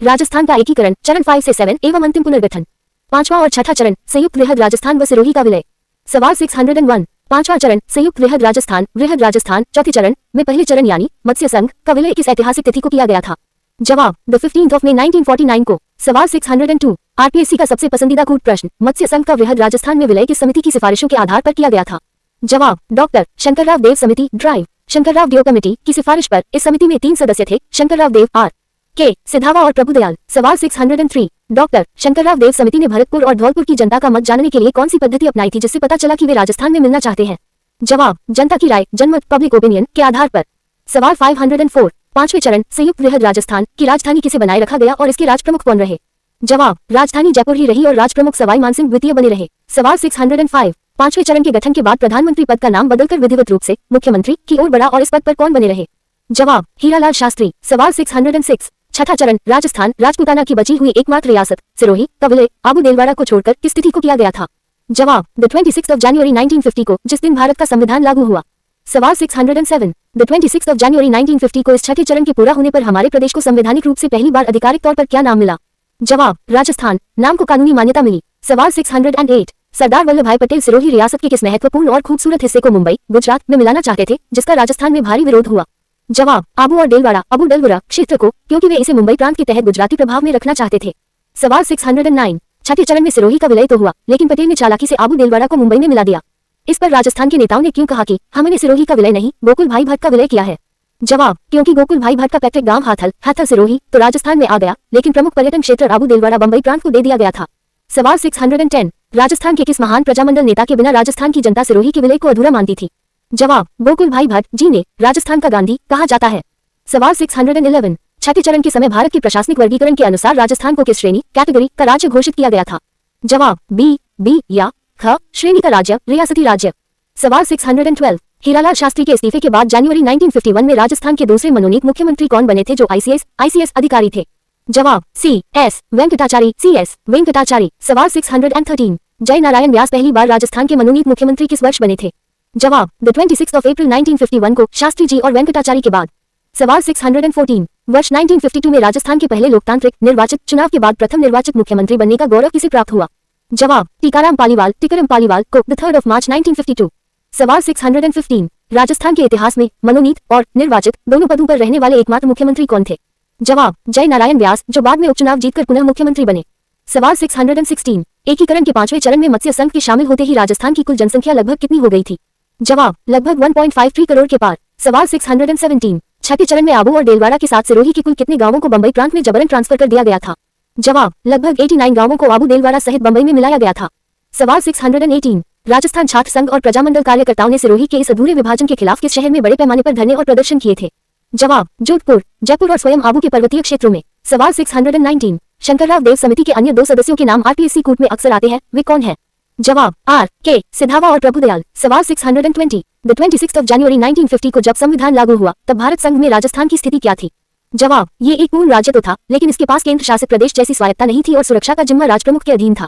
राजस्थान का एकीकरण चरण 5 से 7 एवं अंतिम पुनर्गठन। पांचवा और छठा चरण संयुक्त वृहद राजस्थान व सिरोही का विलय। सवाल 601 पांचवा चरण संयुक्त वृहद राजस्थान चौथे चरण में पहले चरण यानी मत्स्य संघ का विलय किस ऐतिहासिक तिथि को किया गया था? जवाब द 15th of May 1949 को। सवाल 602 आरपीएससी का सबसे पसंदीदा कूट प्रश्न मत्स्य संघ का वृहद राजस्थान में विलय किस समिति की सिफारिशों के आधार पर किया गया था? जवाब डॉक्टर शंकरराव देव समिति ड्राइव शंकरराव देव कमेटी की सिफारिश पर इस समिति में 3 सदस्य थे, शंकरराव देव, आर के सिधावा और प्रभुदयाल। सवाल 603 डॉक्टर शंकरराव देव समिति ने भरतपुर और धौलपुर की जनता का मत जानने के लिए कौन सी पद्धति अपनाई थी जिससे पता चला कि वे राजस्थान में मिलना चाहते हैं? जवाब जनता की राय जनमत पब्लिक ओपिनियन के आधार पर। सवाल 504 पांचवें चरण संयुक्त वृहद राजस्थान की राजधानी किसे बनाए रखा गया और इसके राज प्रमुख कौन रहे? जवाब राजधानी जयपुर ही रही और राज प्रमुख सवाई मानसिंह द्वितीय बने रहे। सवाल 605 पांचवें चरण के गठन के बाद प्रधानमंत्री पद का नाम बदलकर विधिवत रूप से मुख्यमंत्री की ओर बढ़ा और इस पद पर कौन बने रहे? जवाब हीरालाल शास्त्री। सवाल 606 छठा चरण राजस्थान राजपूताना की बची हुई एकमात्र रियासत सिरोही का विलय आबू देलवाड़ा को छोड़कर किस तिथि को किया गया था? जवाब द 26th of January 1950 को, जिस दिन भारत का संविधान लागू हुआ। सवाल 607 द 26th of January 1950 को इस छठे चरण के पूरा होने पर हमारे प्रदेश को संवैधानिक रूप से पहली बार आधिकारिक तौर पर क्या नाम मिला? जवाब राजस्थान नाम को कानूनी मान्यता मिली। सवाल 608 सरदार वल्लभ भाई पटेल सिरोही रियासत के किस महत्वपूर्ण और खूबसूरत हिस्से को मुंबई गुजरात में मिलाना चाहते थे जिसका राजस्थान में भारी विरोध हुआ? जवाब आबू और डेलवाड़ा अबू डेलवरा क्षेत्र को, क्योंकि वे इसे मुंबई प्रांत के तहत गुजराती प्रभाव में रखना चाहते थे। सवाल 609 छठे चरण में सिरोही का विलय तो हुआ लेकिन पटेल ने चालाकी से आबू डेलवाड़ा को मुंबई में मिला दिया। इस पर राजस्थान के नेताओं ने क्यों कहा कि हमने सिरोही का विलय नहीं गोकुल भाई भट्ट का विलय किया है? जवाब क्योंकि गोकुल भाई भट्ट का पैतृक गांव हाथल सिरोही तो राजस्थान में आ गया लेकिन प्रमुख पर्यटन क्षेत्र आबू देलवाड़ा बंबई प्रांत को दे दिया गया था। सवाल 610 राजस्थान के किस महान प्रजामंडल नेता के बिना राजस्थान की जनता सिरोही के विलय को अधूरा मानती थी? जवाब गोकुल भाई भट्ट जी ने राजस्थान का गांधी कहा जाता है। सवाल 611 छठे चरण के समय भारत के प्रशासनिक वर्गीकरण के अनुसार राजस्थान को किस श्रेणी कैटेगरी का राज्य घोषित किया गया था? जवाब बी या ख श्रेणी का राज्य रियासती राज्य। सवाल 612 हीरालाल शास्त्री के इस्तीफे के बाद जनवरी 1951 में राजस्थान के दूसरे मनोनीत मुख्यमंत्री कौन बने थे जो आईसीएस अधिकारी थे? जवाब CS वेंकटाचारी। सवाल 613 जय नारायण व्यास पहली बार राजस्थान के मनोनीत मुख्यमंत्री किस वर्ष बने थे? जवाब द 26th of April 1951 को, शास्त्री जी और वेंकटाचारी के बाद। सवाल 614 वर्ष 1952 में राजस्थान के पहले लोकतांत्रिक निर्वाचित चुनाव के बाद प्रथम निर्वाचित मुख्यमंत्री बनने का गौरव किसे प्राप्त हुआ? जवाब टिकरम पालीवाल को द 3rd of March 1952। सवाल 615 राजस्थान के इतिहास में मनोनीत और निर्वाचित दोनों पदों पर रहने वाले एकमात्र मुख्यमंत्री कौन थे? जवाब जय नारायण व्यास जो बाद में उपचुनाव जीतकर पुनः मुख्यमंत्री बने। सवाल 616 एकीकरण के पांचवें चरण में मत्स्य संघ के शामिल होते ही राजस्थान की कुल जनसंख्या लगभग कितनी हो गई थी? जवाब लगभग 1.53 करोड़ के पार। सवाल 617 छठे चरण में आबू और डेलवाड़ा के साथ सिरोही के कुल कितने गांवों को बंबई प्रांत में जबरन ट्रांसफर कर दिया गया था? जवाब लगभग 89 गांवों को आबू डेलवाड़ा सहित बंबई में मिलाया गया था। सवाल 618 राजस्थान छात्र संघ और प्रजामंडल कार्यकर्ताओं ने सिरोही के इस अधूरे विभाजन के खिलाफ किस शहर में बड़े पैमाने पर धरने और प्रदर्शन किए थे? जवाब जोधपुर, जयपुर और स्वयं आबू के पर्वतीय क्षेत्रों में। सवाल 619 शंकरराव देव समिति के अन्य 2 सदस्यों के नाम आरपीएससी कूट में अक्सर आते हैं, वे कौन है? जवाब आर के सिधावा और प्रभुदयाल। सवाल 620 द 26th of January 1950 को जब संविधान लागू हुआ तब भारत संघ में राजस्थान की स्थिति क्या थी? जवाब ये एक पूर्ण राज्य तो था लेकिन इसके पास केंद्र शासित प्रदेश जैसी स्वायत्ता नहीं थी और सुरक्षा का जिम्मा राजप्रमुख के अधीन था।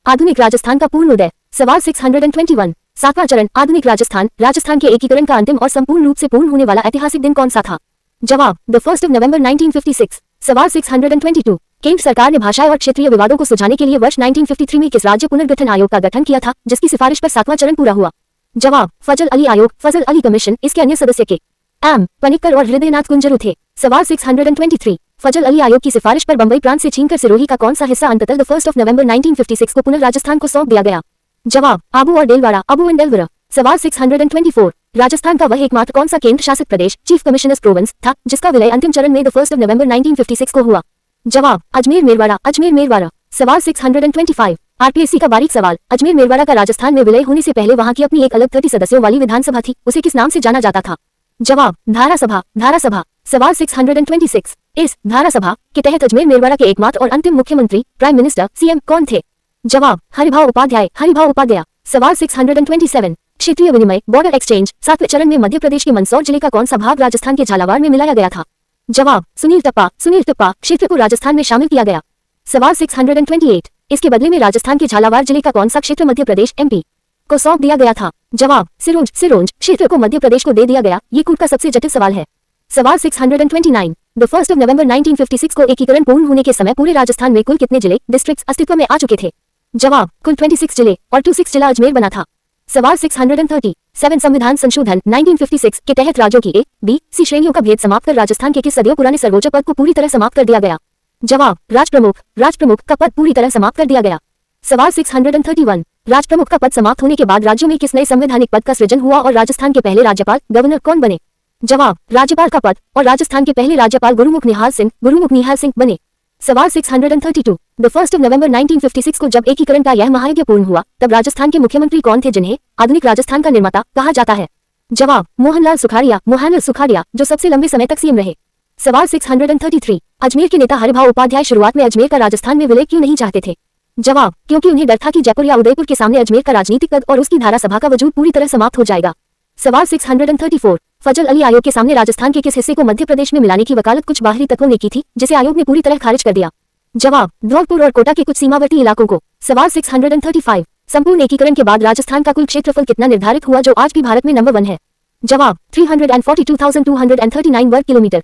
आधुनिक राजस्थान का पूर्ण उदय। सवाल 621 सातवां चरण आधुनिक राजस्थान के एकीकरण का अंतिम और संपूर्ण रूप से पूर्ण होने वाला ऐतिहासिक दिन कौन सा था? जवाब द 1st of November 1956। सवाल 622 केंद्र सरकार ने भाषाई और क्षेत्रीय विवादों को सुलझाने के लिए वर्ष 1953 में किस राज्य पुनर्गठन आयोग का गठन किया था जिसकी सिफारिश पर 7वां चरण पूरा हुआ? जवाब फजल अली आयोग, फजल अली कमीशन। इसके अन्य सदस्य के एम पनिक्कर और हृदयनाथ कुंजरू थे। सवाल 623 फजल अली आयोग की सिफारिश पर बंबई प्रांत से छीनकर सिरोही का कौन सा हिस्सा अंततः द 1st of November 1956 को पुनः राजस्थान को सौंप दिया गया? जवाब आबू और डेलवाड़ा, अबू एंड डेलवरा। सवाल 624 राजस्थान का वह एकमात्र कौन सा केंद्र शासित प्रदेश चीफ कमिश्नर्स प्रोविंस था जिसका विलय अंतिम चरण में द 1st of November 1956 को हुआ? जवाब अजमेर मेरवाड़ा। सवाल 625 आरपीएससी का बारीक सवाल अजमेर मेरवाड़ा का राजस्थान में विलय होने से पहले वहां की अपनी एक अलग 30 सदस्यों वाली विधानसभा थी, उसे किस नाम से जाना जाता था? जवाब धारासभा। सवाल 626 इस धारासभा के तहत अजमेर मेरवाड़ा के एकमात्र और अंतिम मुख्यमंत्री प्राइम मिनिस्टर सीएम कौन थे? जवाब हरिभाऊ उपाध्याय। सवाल 627 क्षेत्रीय विनिमय बॉर्डर एक्सचेंज 7वें चरण में मध्य प्रदेश के मंदसौर जिले का कौन सा भाग राजस्थान के झालावाड़ में मिलाया गया था? जवाब सुनील टप्पा क्षेत्र को राजस्थान में शामिल किया गया। सवाल 628 इसके बदले में राजस्थान के झालावाड़ जिले का कौन सा क्षेत्र मध्य प्रदेश MP को सौंप दिया गया था? जवाब सिरोंज क्षेत्र को मध्य प्रदेश को दे दिया गया। ये कूट का सबसे जटिल सवाल है। सवाल 629 द 1 नवंबर 1956 को एकीकरण पूर्ण होने के समय पूरे राजस्थान में कुल कितने जिले डिस्ट्रिक्ट्स अस्तित्व में आ चुके थे? जवाब कुल 26 जिले और 26 जिला अजमेर बना था। सवाल 637 संविधान संशोधन 1956 के तहत राज्यों की ए, बी, सी श्रेणियों का भेद समाप्त कर राजस्थान के किस सदियों पुराने सर्वोच्च पद को पूरी तरह समाप्त कर दिया गया? जवाब राजप्रमुख का पद पूरी तरह समाप्त कर दिया गया। सवाल 631 राजप्रमुख का पद समाप्त होने के बाद राज्यों में किस नए संवैधानिक पद का सृजन हुआ और राजस्थान के पहले राज्यपाल गवर्नर कौन बने? जवाब राज्यपाल का पद और राजस्थान के पहले राज्यपाल गुरुमुख निहाल सिंह बने। सवाल 632 द 1 नवंबर 1956 को जब एकीकरण का यह महायज्ञ पूर्ण हुआ तब राजस्थान के मुख्यमंत्री कौन थे जिन्हें आधुनिक राजस्थान का निर्माता कहा जाता है? जवाब मोहनलाल सुखाड़िया जो सबसे लंबे समय तक सीएम रहे। सवाल 633 अजमेर के नेता हरिभाऊ उपाध्याय शुरुआत में अजमेर का राजस्थान में विलय क्यों नहीं चाहते थे? जवाब क्योंकि उन्हें डर था कि जयपुर या उदयपुर के सामने अजमेर का राजनीतिक पद और उसकी धारा सभा का वजूद पूरी तरह समाप्त हो जाएगा। सवाल 634 फजल अली आयोग के सामने राजस्थान के किस हिस्से को मध्य प्रदेश में मिलाने की वकालत कुछ बाहरी तत्वों ने की थी जिसे आयोग ने पूरी तरह खारिज कर दिया? जवाब धौलपुर और कोटा के कुछ सीमावर्ती इलाकों को। सवाल 635 संपूर्ण एकीकरण के बाद राजस्थान का कुल क्षेत्रफल कितना निर्धारित हुआ जो आज भी भारत में नंबर 1 है? जवाब 342,239 वर्ग किलोमीटर।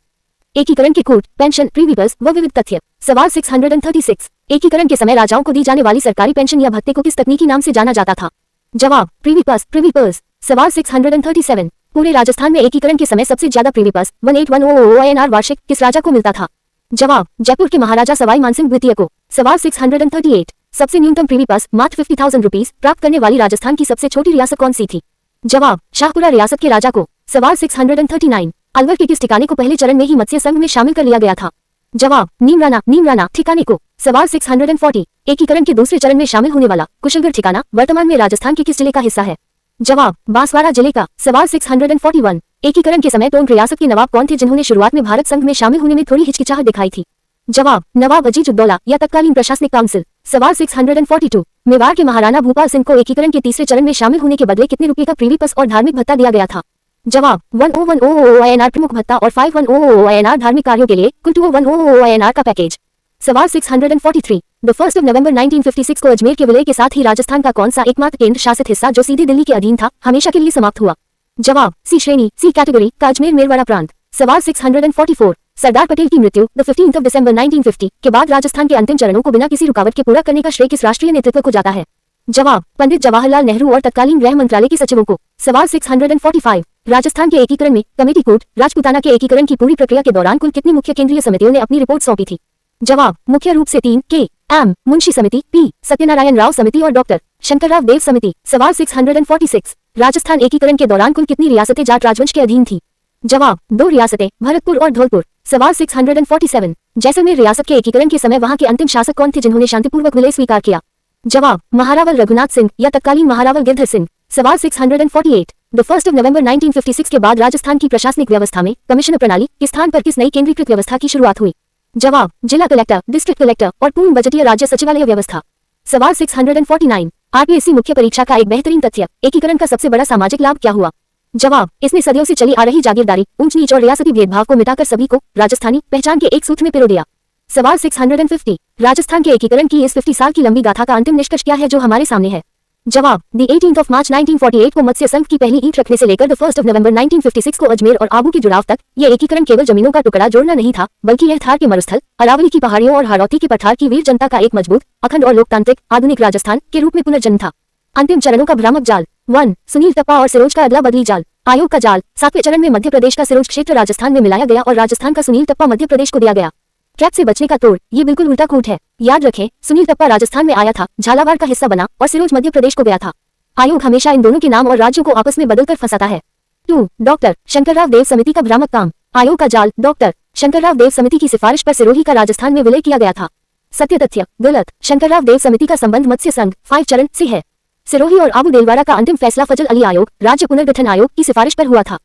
एकीकरण के कोड, पेंशन, प्रीवीपर्स व विविध तथ्य। सवाल 636 एकीकरण के समय राजाओं को दी जाने वाली सरकारी पेंशन या भत्ते को किस तकनीकी नाम से जाना जाता था? जवाब प्रीवीपर्स। सवाल 637 पूरे राजस्थान में एकीकरण के समय सबसे ज्यादा प्रीवीपर्स 1810 INR वार्षिक किस राजा को मिलता था? जवाब जयपुर के महाराजा सवाई मानसिंह द्वितीय को। सवाल 638 सबसे न्यूनतम प्रीवीपर्स मात्र 50,000 रुपीज प्राप्त करने वाली राजस्थान की सबसे छोटी रियासत कौन सी थी? जवाब शाहपुरा रियासत के राजा को। सवाल 639 अलवर के किस ठिकाने को पहले चरण में ही मत्स्य संघ में शामिल कर लिया गया था? जवाब नीमराना ठिकाने को। सवाल 640 एकीकरण के दूसरे चरण में शामिल होने वाला कुशलगढ़ ठिकाना वर्तमान में राजस्थान के किस जिले का हिस्सा है? जवाब बांसवाड़ा जिले का। सवाल 641 एकीकरण के समय टोंक रियासत के नवाब कौन थे जिन्होंने शुरुआत में भारत संघ में शामिल होने में थोड़ी हिचकिचाहट दिखाई थी? जवाब नवाब अजीजुद्दौला या तत्कालीन प्रशासनिक काउंसिल। सवाल 642 मेवाड़ के महाराणा भूपाल सिंह को एकीकरण के तीसरे चरण में शामिल होने के बदले कितने रुपए का प्रीवीपर्स और धार्मिक भत्ता दिया गया था? जवाब 1010 INR प्रमुख भत्ता और 5100 INR धार्मिक कार्यों के लिए कुल 2100 INR का पैकेज। सवाल 643 द 1 नवंबर 1956 को अजमेर के विलय के साथ ही राजस्थान का कौन सा एकमात्र केंद्र शासित हिस्सा जो सीधे दिल्ली के अधीन था हमेशा के लिए समाप्त हुआ? जवाब सी श्रेणी सी कैटेगरी का अजमेर मेरवाड़ा प्रांत। सवाल 644 सरदार पटेल की मृत्यु द 15 दिसंबर 1950 के बाद राजस्थान के अंतिम चरणों को बिना किसी रुकावट के पूरा करने का श्रेय किस राष्ट्रीय नेतृत्व को जाता है? जवाब पंडित जवाहरलाल नेहरू और तत्कालीन गृह मंत्रालय के सचिवों को। सवाल 645 राजस्थान के एकीकरण में कमेटी कोट राजपूताना के एकीकरण की पूरी प्रक्रिया के दौरान कुल कितनी मुख्य केंद्रीय समितियों ने अपनी रिपोर्ट सौंपी थी? जवाब मुख्य रूप से 3 के एम मुंशी समिति, पी सत्यनारायण राव समिति और डॉक्टर शंकरराव देव समिति। सवाल 646 राजस्थान एकीकरण के दौरान कुल कितनी रियासतें जाट राजवंश के अधीन थी? जवाब 2 रियासतें भरतपुर और धौलपुर। सवाल 647 जैसलमेर रियासत के एकीकरण के समय वहां के अंतिम शासक कौन थे जिन्होंने शांतिपूर्वक विलय स्वीकार किया? जवाब महारावल रघुनाथ सिंह या तत्कालीन महारावल गिरधर सिंह। सवाल 648 द 1 नवंबर 1956 के बाद राजस्थान की प्रशासनिक व्यवस्था में कमिश्नर प्रणाली के स्थान पर किस नई केंद्रीकृत व्यवस्था की शुरुआत हुई? जवाब जिला कलेक्टर, डिस्ट्रिक्ट कलेक्टर और पूर्ण बजटीय राज्य सचिवालय व्यवस्था। सवाल 649 आरपीएससी मुख्य परीक्षा का एक बेहतरीन तथ्य एकीकरण का सबसे बड़ा सामाजिक लाभ क्या हुआ? जवाब इसने सदियों से चली आ रही जागीरदारी, ऊंच नीच और रियासती भेदभाव को मिटाकर सभी को राजस्थानी पहचान के एक सूत्र में पिरो दिया। सवाल 650 राजस्थान के एकीकरण की इस 50 साल की लंबी गाथा का अंतिम निष्कर्ष क्या है जो हमारे सामने है? जवाब द 18 मार्च 1948 को मत्स्य संघ की पहली ईंट रखने से लेकर द 1 नवंबर 1956 को अजमेर और आबू के जुड़ाव तक ये एकीकरण केवल जमीनों का टुकड़ा जोड़ना नहीं था बल्कि यह थार के मरुस्थल, अरावली की पहाड़ियों और हाड़ौती के पठार की वीर जनता का एक मजबूत, अखंड और लोकतांत्रिक आधुनिक राजस्थान के रूप में पुनर्जन्म था। अंतिम चरणों का भ्रामक जाल 1 सुनील टप्पा और सिरोज का अदला बदली जाल। आयोग का जाल 7वें चरण में मध्य प्रदेश का सिरोज क्षेत्र राजस्थान में मिलाया गया और राजस्थान का सुनील टप्पा मध्य प्रदेश को दिया गया। ट्रैप से बचने का तोड़ ये बिल्कुल उल्टा कूट है। याद रखें सुनील टप्पा राजस्थान में आया था, झालावाड़ का हिस्सा बना और सिरोज मध्य प्रदेश को गया था। आयोग हमेशा इन दोनों के नाम और राज्यों को आपस में बदलकर फंसाता है। 2 डॉक्टर शंकरराव देव समिति का भ्रामक काम। आयोग का जाल डॉक्टर शंकरराव देव समिति की सिफारिश पर सिरोही का राजस्थान में विलय किया गया था। सत्य तथ्य गलत। शंकरराव देव समिति का संबंध मत्स्य संघ 5 चरण से है। सिरोही और आबू देलवाड़ा का अंतिम फैसला फजल अली आयोग राज्य पुनर्गठन आयोग की सिफारिश पर हुआ था।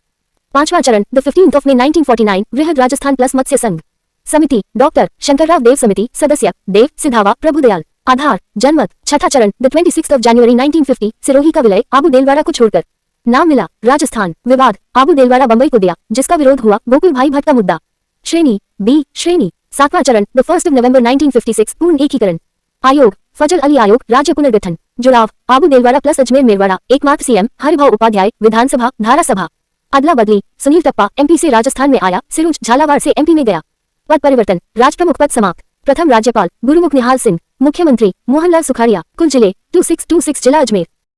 5वां चरण द 15 मई 1949 वृहद राजस्थान प्लस मत्स्य संघ। समिति डॉक्टर शंकरराव देव समिति सदस्य देव सिधावा प्रभुदयाल। आधार जनमत। 6ठा चरण द 26 जनवरी 1950 सिरोही का विलय आबू देलवाड़ा को छोड़कर। नाम मिला राजस्थान। विवाद आबू देलवाड़ा बंबई को दिया जिसका विरोध हुआ गोकुल भाई भट्ट का मुद्दा। श्रेणी बी श्रेणी। 7वां चरण द 1 नवंबर 1956 पूर्ण एकीकरण। आयोग फजल अली आयोग राज्य पुनर्गठन। जुड़ाव आबू देलवाड़ा प्लस अजमेर मेरवाड़ा एकमात्र सीएम हरिभाऊ उपाध्याय विधानसभा धारासभा। अदला बदली सुनील टप्पा एमपी से राजस्थान में आया, सिरोज झालावाड़ से एमपी में गया। पद परिवर्तन, राज प्रमुख पद समाप्त। प्रथम राज्यपाल गुरुमुख निहाल सिंह, मुख्यमंत्री मोहनलाल सुखाड़िया। कुल जिले 2626 जिला अजमेर।